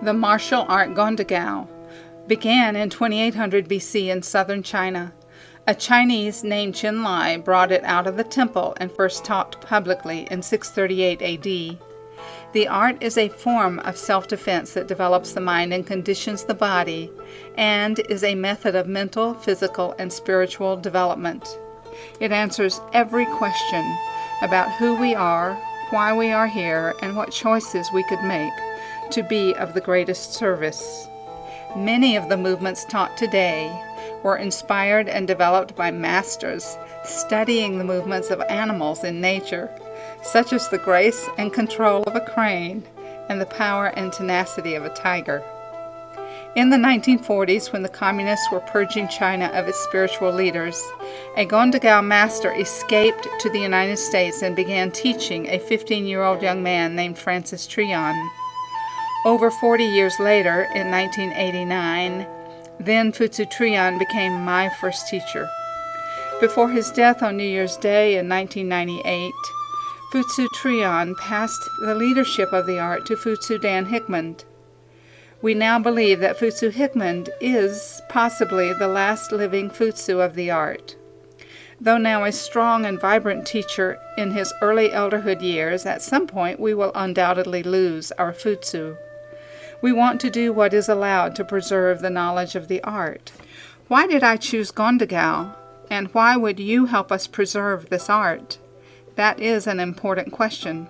The martial art Dagow began in 2800 BC in southern China. A Chinese named Qin Lai brought it out of the temple and first taught publicly in 638 AD. The art is a form of self-defense that develops the mind and conditions the body, and is a method of mental, physical, and spiritual development. It answers every question about who we are, why we are here, and what choices we could make to be of the greatest service. Many of the movements taught today were inspired and developed by masters studying the movements of animals in nature, such as the grace and control of a crane and the power and tenacity of a tiger. In the 1940s, when the communists were purging China of its spiritual leaders, a Dagow master escaped to the United States and began teaching a 15-year-old young man named Francis Trion. Over 40 years later, in 1989, then Futsu Trion became my first teacher. Before his death on New Year's Day in 1998, Futsu Trion passed the leadership of the art to Futsu Dan Hickman. We now believe that Futsu Hickman is possibly the last living Futsu of the art. Though now a strong and vibrant teacher in his early elderhood years, at some point we will undoubtedly lose our Futsu. We want to do what is allowed to preserve the knowledge of the art. Why did I choose Dagow, and why would you help us preserve this art? That is an important question.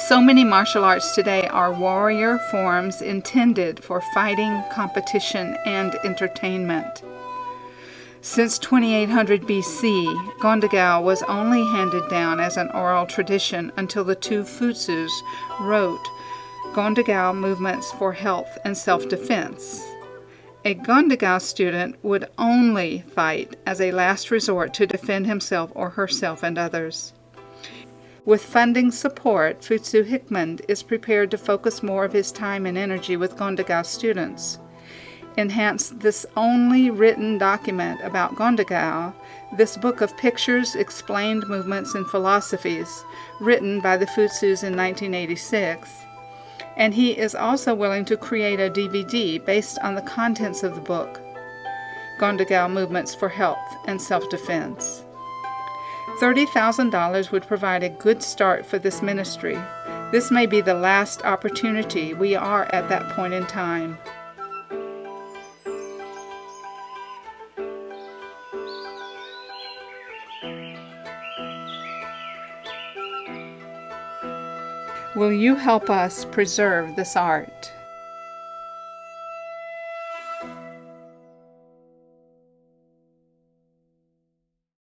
So many martial arts today are warrior forms intended for fighting, competition, and entertainment. Since 2800 BC, Dagow was only handed down as an oral tradition until the two Futsus wrote Dagow movements for health and self-defense. A Dagow student would only fight as a last resort to defend himself or herself and others. With funding support, Futsu Hickman is prepared to focus more of his time and energy with Dagow students. Enhance this only written document about Dagow, this book of pictures, explained movements, and philosophies, written by the Futsus in 1986. And he is also willing to create a DVD based on the contents of the book, Dagow Movements for Health and Self-Defense. $30,000 would provide a good start for this ministry. This may be the last opportunity. We are at that point in time. Will you help us preserve this art?